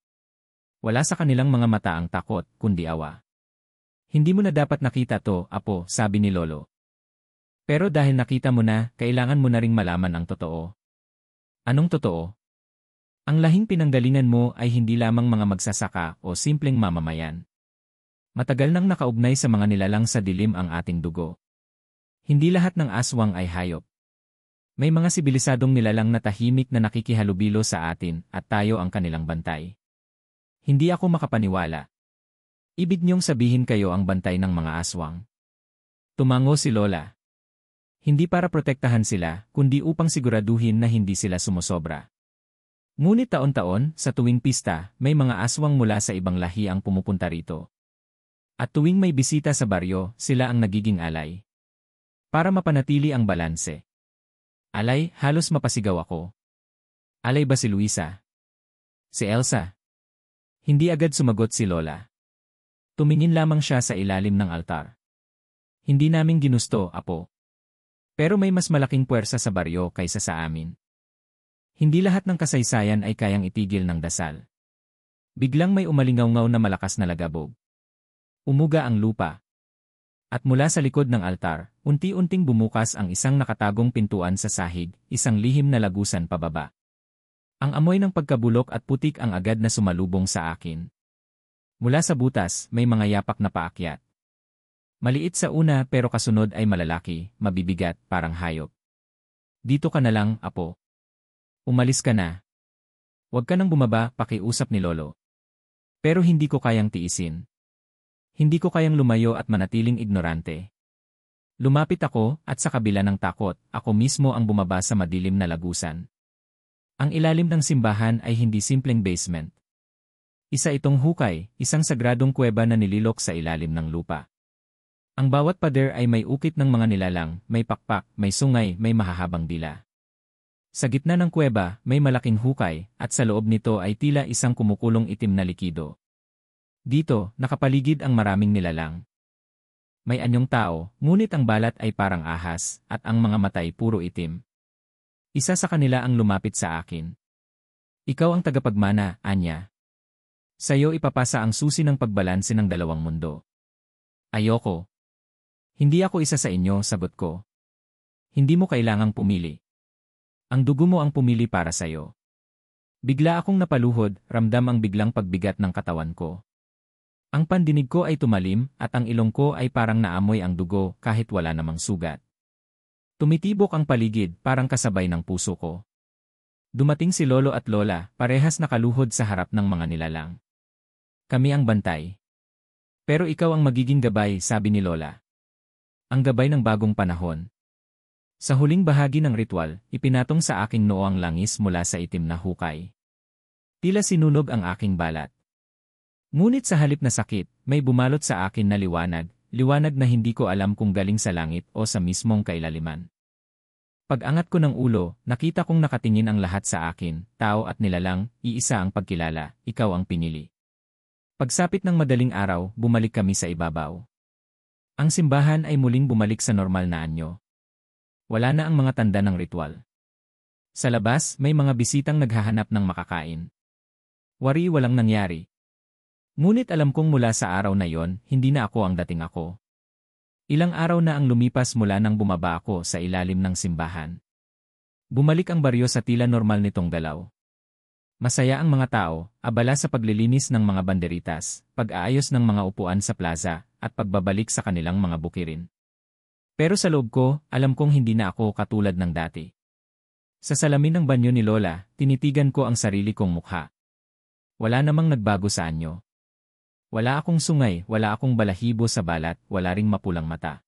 Wala sa kanilang mga mata ang takot, kundi awa. Hindi mo na dapat nakita to, Apo, sabi ni Lolo. Pero dahil nakita mo na, kailangan mo na ring malaman ang totoo. Anong totoo? Ang lahing pinanggalingan mo ay hindi lamang mga magsasaka o simpleng mamamayan. Matagal nang nakaugnay sa mga nilalang sa dilim ang ating dugo. Hindi lahat ng aswang ay hayop. May mga sibilisadong nilalang na tahimik na nakikihalubilo sa atin at tayo ang kanilang bantay. Hindi ako makapaniwala. Ibig niyong sabihin kayo ang bantay ng mga aswang. Tumango si Lola. Hindi para protektahan sila, kundi upang siguraduhin na hindi sila sumusobra. Ngunit taon-taon, sa tuwing pista, may mga aswang mula sa ibang lahi ang pumupunta rito. At tuwing may bisita sa baryo, sila ang nagiging alay. Para mapanatili ang balanse. Alay, halos mapasigaw ako. Alay ba si Luisa? Si Elsa? Hindi agad sumagot si Lola. Tumingin lamang siya sa ilalim ng altar. Hindi namin ginusto, Apo. Pero may mas malaking puwersa sa baryo kaysa sa amin. Hindi lahat ng kasaysayan ay kayang itigil ng dasal. Biglang may umalingaw-ngaw na malakas na lagabog. Umuga ang lupa. At mula sa likod ng altar, unti-unting bumukas ang isang nakatagong pintuan sa sahig, isang lihim na lagusan pababa. Ang amoy ng pagkabulok at putik ang agad na sumalubong sa akin. Mula sa butas, may mga yapak na paakyat. Maliit sa una pero kasunod ay malalaki, mabibigat, parang hayop. Dito ka na lang, Apo. Umalis ka na. Huwag ka nang bumaba, pakiusap ni Lolo. Pero hindi ko kayang tiisin. Hindi ko kayang lumayo at manatiling ignorante. Lumapit ako at sa kabila ng takot, ako mismo ang bumaba sa madilim na lagusan. Ang ilalim ng simbahan ay hindi simpleng basement. Isa itong hukay, isang sagradong kuweba na nililok sa ilalim ng lupa. Ang bawat pader ay may ukit ng mga nilalang, may pakpak, may sungay, may mahahabang dila. Sa gitna ng kuweba, may malaking hukay, at sa loob nito ay tila isang kumukulong itim na likido. Dito, nakapaligid ang maraming nilalang. May anyong tao, ngunit ang balat ay parang ahas, at ang mga matay puro itim. Isa sa kanila ang lumapit sa akin. Ikaw ang tagapagmana, Anya. Sa'yo ipapasa ang susi ng pagbalanse ng dalawang mundo. Ayoko. Hindi ako isa sa inyo, sagot ko. Hindi mo kailangang pumili. Ang dugo mo ang pumili para sa'yo. Bigla akong napaluhod, ramdam ang biglang pagbigat ng katawan ko. Ang pandinig ko ay tumalim at ang ilong ko ay parang naamoy ang dugo kahit wala namang sugat. Tumitibok ang paligid parang kasabay ng puso ko. Dumating si Lolo at Lola, parehas nakaluhod sa harap ng mga nilalang. Kami ang bantay. Pero ikaw ang magiging gabay, sabi ni Lola. Ang gabay ng bagong panahon. Sa huling bahagi ng ritual, ipinatong sa aking noo ang langis mula sa itim na hukay. Tila sinunog ang aking balat. Ngunit sa halip na sakit, may bumalot sa akin na liwanag, liwanag na hindi ko alam kung galing sa langit o sa mismong kailaliman. Pag-angat ko ng ulo, nakita kong nakatingin ang lahat sa akin, tao at nilalang, iisa ang pagkilala, ikaw ang pinili. Pagsapit ng madaling araw, bumalik kami sa ibabaw. Ang simbahan ay muling bumalik sa normal na anyo. Wala na ang mga tanda ng ritual. Sa labas, may mga bisitang naghahanap ng makakain. Wari walang nangyari. Ngunit alam kong mula sa araw na yon, hindi na ako ang dating ako. Ilang araw na ang lumipas mula nang bumaba ako sa ilalim ng simbahan. Bumalik ang baryo sa tila normal nitong galaw. Masaya ang mga tao, abala sa paglilinis ng mga banderitas, pag-aayos ng mga upuan sa plaza, at pagbabalik sa kanilang mga bukirin. Pero sa loob ko, alam kong hindi na ako katulad ng dati. Sa salamin ng banyo ni Lola, tinitigan ko ang sarili kong mukha. Wala namang nagbago sa anyo. Wala akong sungay, wala akong balahibo sa balat, wala ring mapulang mata.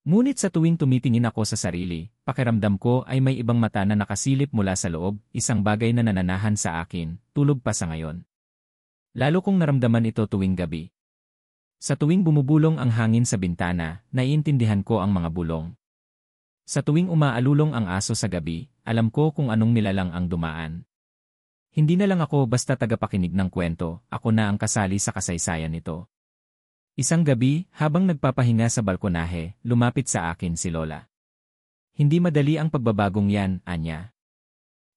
Ngunit sa tuwing tumitingin ako sa sarili, pakiramdam ko ay may ibang mata na nakasilip mula sa loob, isang bagay na nananahan sa akin, tulog pa sa ngayon. Lalo kong naramdaman ito tuwing gabi. Sa tuwing bumubulong ang hangin sa bintana, naiintindihan ko ang mga bulong. Sa tuwing umaalulong ang aso sa gabi, alam ko kung anong nilalang ang dumaan. Hindi na lang ako basta tagapakinig ng kwento, ako na ang kasali sa kasaysayan nito. Isang gabi, habang nagpapahinga sa balkonahe, lumapit sa akin si Lola. Hindi madali ang pagbabagong yan, anya.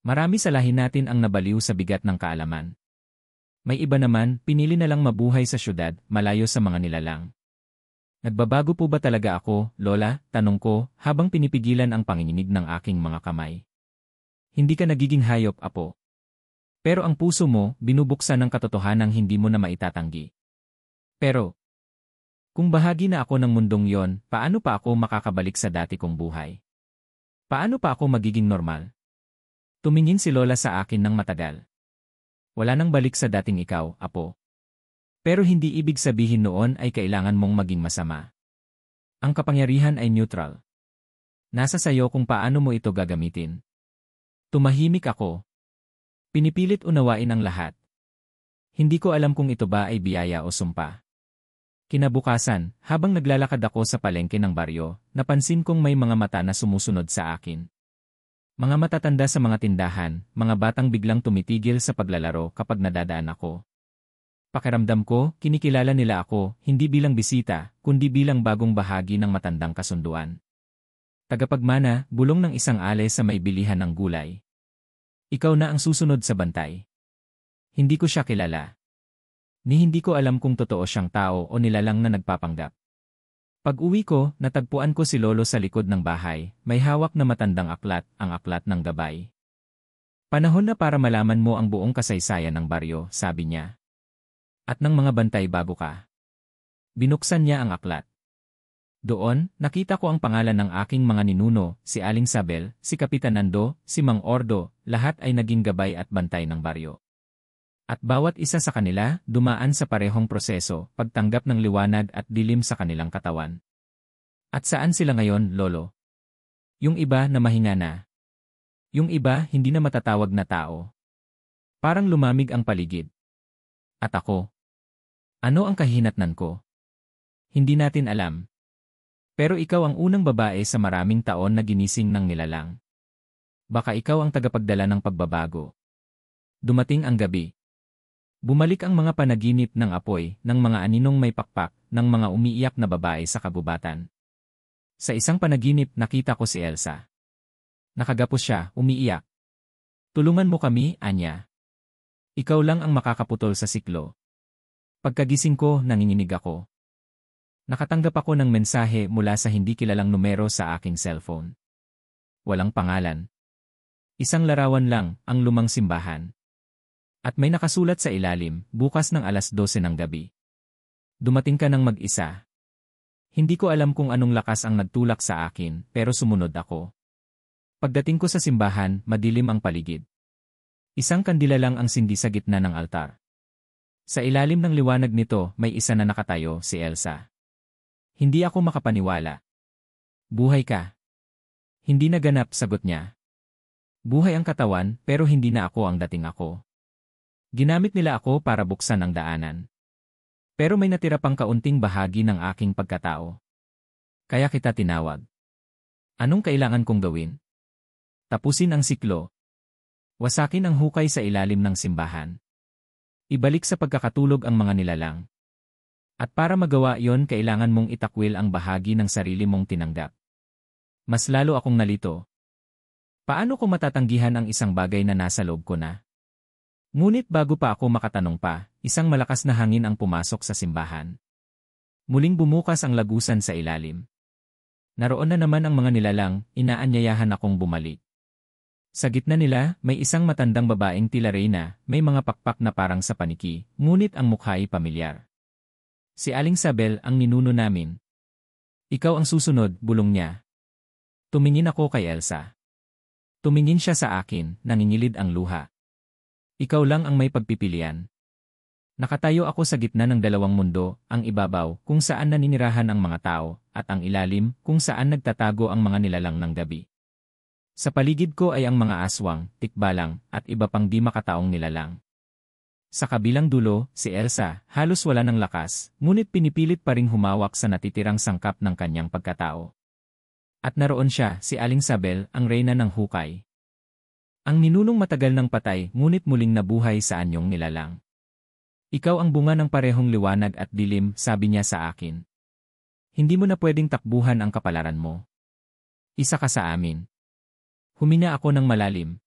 Marami sa lahi natin ang nabaliw sa bigat ng kaalaman. May iba naman, pinili na lang mabuhay sa syudad, malayo sa mga nilalang. Nagbabago po ba talaga ako, Lola? Tanong ko, habang pinipigilan ang panginginig ng aking mga kamay. Hindi ka nagiging hayop, apo. Pero ang puso mo, binubuksan ng katotohanang hindi mo na maitatanggi. Pero, kung bahagi na ako ng mundong yon, paano pa ako makakabalik sa dati kong buhay? Paano pa ako magiging normal? Tumingin si Lola sa akin ng matagal. Wala nang balik sa dating ikaw, apo. Pero hindi ibig sabihin noon ay kailangan mong maging masama. Ang kapangyarihan ay neutral. Nasa sayo kung paano mo ito gagamitin. Tumahimik ako. Pinipilit unawain ang lahat. Hindi ko alam kung ito ba ay biyaya o sumpa. Kinabukasan, habang naglalakad ako sa palengke ng baryo, napansin kong may mga mata na sumusunod sa akin. Mga matatanda sa mga tindahan, mga batang biglang tumitigil sa paglalaro kapag nadadaan ako. Pakiramdam ko, kinikilala nila ako, hindi bilang bisita, kundi bilang bagong bahagi ng matandang kasunduan. Tagapagmana, bulong ng isang ale sa may bilihan ng gulay. Ikaw na ang susunod sa bantay. Hindi ko siya kilala. Ni hindi ko alam kung totoo siyang tao o nilalang na nagpapanggap. Pag-uwi ko, natagpuan ko si Lolo sa likod ng bahay, may hawak na matandang aklat, ang aklat ng gabay. Panahon na para malaman mo ang buong kasaysayan ng baryo, sabi niya. At ng mga bantay bago ka. Binuksan niya ang aklat. Doon, nakita ko ang pangalan ng aking mga ninuno, si Aling Sabel, si Kapitan Nando, si Mang Ordo, lahat ay naging gabay at bantay ng baryo. At bawat isa sa kanila, dumaan sa parehong proseso, pagtanggap ng liwanag at dilim sa kanilang katawan. At saan sila ngayon, Lolo? Yung iba na mahinga na. Yung iba hindi na matatawag na tao. Parang lumamig ang paligid. At ako? Ano ang kahinatnan ko? Hindi natin alam. Pero ikaw ang unang babae sa maraming taon na ginising ng nilalang. Baka ikaw ang tagapagdala ng pagbabago. Dumating ang gabi. Bumalik ang mga panaginip ng apoy, ng mga aninong may pakpak, ng mga umiiyak na babae sa kabubatan. Sa isang panaginip nakita ko si Elsa. Nakagapos siya, umiiyak. Tulungan mo kami, Anya. Ikaw lang ang makakaputol sa siklo. Pagkagising ko, nanginginig ako. Nakatanggap ako ng mensahe mula sa hindi kilalang numero sa aking cellphone. Walang pangalan. Isang larawan lang, ang lumang simbahan. At may nakasulat sa ilalim, bukas ng 12:00 ng gabi. Dumating ka ng mag-isa. Hindi ko alam kung anong lakas ang nagtulak sa akin, pero sumunod ako. Pagdating ko sa simbahan, madilim ang paligid. Isang kandila lang ang sindi sa gitna ng altar. Sa ilalim ng liwanag nito, may isa na nakatayo, si Elsa. Hindi ako makapaniwala. Buhay ka. Hindi naganap, sagot niya. Buhay ang katawan, pero hindi na ako ang dating ako. Ginamit nila ako para buksan ang daanan. Pero may natira pang kaunting bahagi ng aking pagkatao. Kaya kita tinawag. Anong kailangan kong gawin? Tapusin ang siklo. Wasakin ang hukay sa ilalim ng simbahan. Ibalik sa pagkakatulog ang mga nilalang. At para magawa yon, kailangan mong itakwil ang bahagi ng sarili mong tinanggap. Mas lalo akong nalito. Paano ko matatanggihan ang isang bagay na nasa loob ko na? Ngunit bago pa ako makatanong pa, isang malakas na hangin ang pumasok sa simbahan. Muling bumukas ang lagusan sa ilalim. Naroon na naman ang mga nilalang, inaanyayahan akong bumalik. Sa gitna nila, may isang matandang babaeng tila reyna, may mga pakpak na parang sa paniki, ngunit ang mukha ay pamilyar. Si Aling Sabel ang ninuno namin. Ikaw ang susunod, bulong niya. Tumingin ako kay Elsa. Tumingin siya sa akin, nangingilid ang luha. Ikaw lang ang may pagpipilian. Nakatayo ako sa gitna ng dalawang mundo, ang ibabaw, kung saan naninirahan ang mga tao, at ang ilalim, kung saan nagtatago ang mga nilalang ng gabi. Sa paligid ko ay ang mga aswang, tikbalang, at iba pang di makataong nilalang. Sa kabilang dulo, si Elsa, halos wala ng lakas, ngunit pinipilit pa ring humawak sa natitirang sangkap ng kanyang pagkatao. At naroon siya, si Aling Sabel, ang reyna ng hukay. Ang ninunong matagal ng patay ngunit muling nabuhay sa anyong nilalang. Ikaw ang bunga ng parehong liwanag at dilim, sabi niya sa akin. Hindi mo na pwedeng takbuhan ang kapalaran mo. Isa ka sa amin. Huminga ako ng malalim.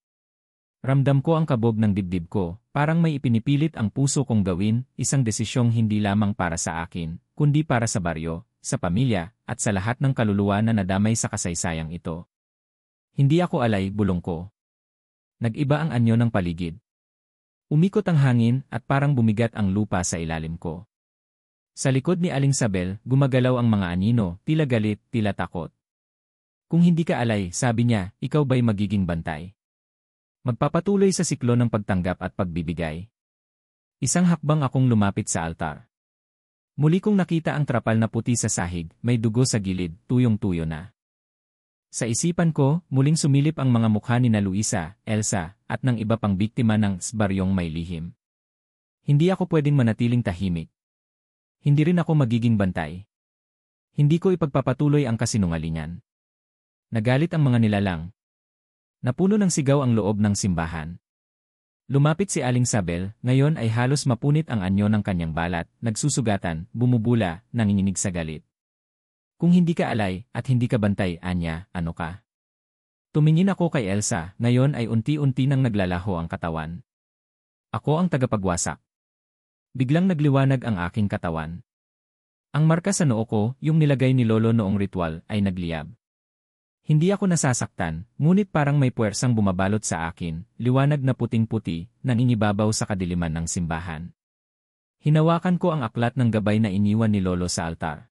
Ramdam ko ang kabog ng dibdib ko, parang may ipinipilit ang puso kong gawin, isang desisyong hindi lamang para sa akin, kundi para sa baryo, sa pamilya, at sa lahat ng kaluluwa na nadamay sa kasaysayang ito. Hindi ako alay, bulong ko. Nag-iba ang anyo ng paligid. Umikot ang hangin at parang bumigat ang lupa sa ilalim ko. Sa likod ni Aling Sabel, gumagalaw ang mga anino, tila galit, tila takot. Kung hindi ka alay, sabi niya, ikaw ba'y magiging bantay? Magpapatuloy sa siklo ng pagtanggap at pagbibigay. Isang hakbang akong lumapit sa altar. Muli kong nakita ang trapal na puti sa sahig, may dugo sa gilid, tuyong-tuyo na. Sa isipan ko, muling sumilip ang mga mukha ni na Luisa, Elsa, at ng iba pang biktima ng baryong may lihim. Hindi ako pwedeng manatiling tahimik. Hindi rin ako magiging bantay. Hindi ko ipagpapatuloy ang kasinungalingan. Nagalit ang mga nilalang. Napuno ng sigaw ang loob ng simbahan. Lumapit si Aling Sabel, ngayon ay halos mapunit ang anyo ng kanyang balat, nagsusugatan, bumubula, nanginginig sa galit. Kung hindi ka alay at hindi ka bantay, Anya, ano ka? Tumingin ako kay Elsa, ngayon ay unti-unti nang naglalaho ang katawan. Ako ang tagapagwasak. Biglang nagliwanag ang aking katawan. Ang marka sa noo ko, yung nilagay ni Lolo noong ritual, ay nagliyab. Hindi ako nasasaktan, ngunit parang may puwersang bumabalot sa akin, liwanag na puting-puti, nangingibabaw sa kadiliman ng simbahan. Hinawakan ko ang aklat ng gabay na iniwan ni Lolo sa altar.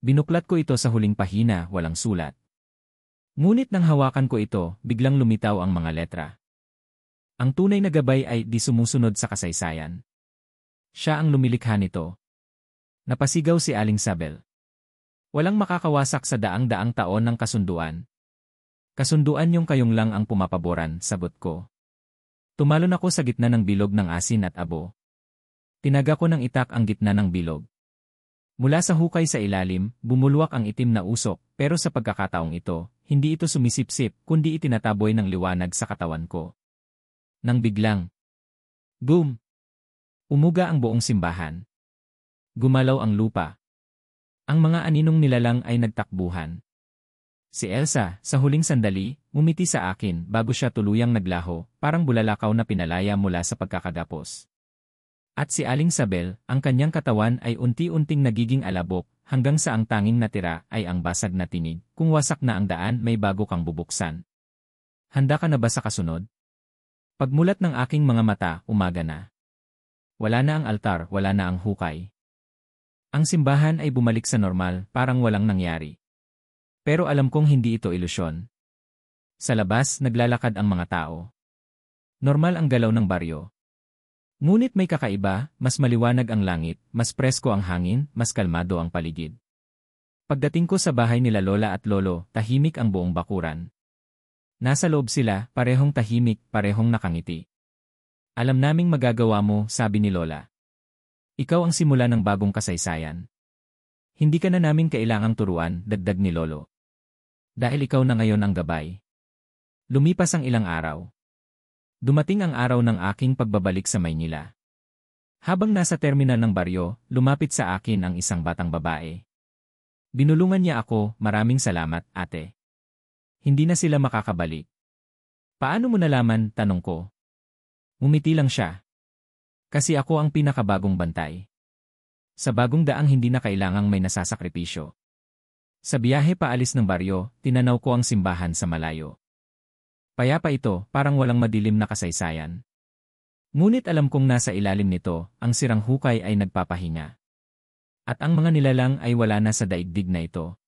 Binuklat ko ito sa huling pahina, walang sulat. Ngunit nang hawakan ko ito, biglang lumitaw ang mga letra. Ang tunay na gabay ay di sumusunod sa kasaysayan. Siya ang lumilikha nito. Napasigaw si Aling Sabel. Walang makakawasak sa daang-daang taon ng kasunduan. Kasunduan yung kayong lang ang pumapaboran, sagot ko. Tumalon ako sa gitna ng bilog ng asin at abo. Tinaga ko ng itak ang gitna ng bilog. Mula sa hukay sa ilalim, bumulwak ang itim na usok, pero sa pagkakataong ito, hindi ito sumisipsip, kundi itinataboy ng liwanag sa katawan ko. Nang biglang, boom! Umuga ang buong simbahan. Gumalaw ang lupa. Ang mga aninong nilalang ay nagtakbuhan. Si Elsa, sa huling sandali, ngumiti sa akin bago siya tuluyang naglaho, parang bulalakaw na pinalaya mula sa pagkakagapos. At si Aling Sabel, ang kanyang katawan ay unti-unting nagiging alabok, hanggang sa ang tanging natira ay ang basag na tinig. Kung wasak na ang daan, may bago kang bubuksan. Handa ka na ba sa kasunod? Pagmulat ng aking mga mata, umaga na. Wala na ang altar, wala na ang hukay. Ang simbahan ay bumalik sa normal, parang walang nangyari. Pero alam kong hindi ito ilusyon. Sa labas, naglalakad ang mga tao. Normal ang galaw ng baryo. Ngunit may kakaiba, mas maliwanag ang langit, mas presko ang hangin, mas kalmado ang paligid. Pagdating ko sa bahay nila Lola at Lolo, tahimik ang buong bakuran. Nasa loob sila, parehong tahimik, parehong nakangiti. Alam naming magagawa mo, sabi ni Lola. Ikaw ang simula ng bagong kasaysayan. Hindi ka na namin kailangang turuan, dagdag ni Lolo. Dahil ikaw na ngayon ang gabay. Lumipas ang ilang araw. Dumating ang araw ng aking pagbabalik sa Maynila. Habang nasa terminal ng baryo, lumapit sa akin ang isang batang babae. Binulungan niya ako, maraming salamat, ate. Hindi na sila makakabalik. Paano mo nalaman, tanong ko. Ngumiti lang siya. Kasi ako ang pinakabagong bantay. Sa bagong daang hindi na kailangang may nasasakripisyo. Sa biyahe paalis ng baryo, tinanaw ko ang simbahan sa malayo. Payapa ito, parang walang madilim na kasaysayan. Ngunit alam kong nasa ilalim nito, ang sirang hukay ay nagpapahinga. At ang mga nilalang ay wala na sa daigdig na ito.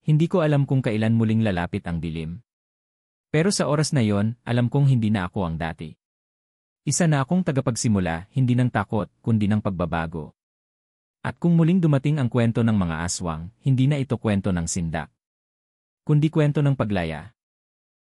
Hindi ko alam kung kailan muling lalapit ang dilim. Pero sa oras na yon, alam kong hindi na ako ang dati. Isa na akong tagapagsimula, hindi ng takot, kundi ng pagbabago. At kung muling dumating ang kwento ng mga aswang, hindi na ito kwento ng sindak, kundi kwento ng paglaya.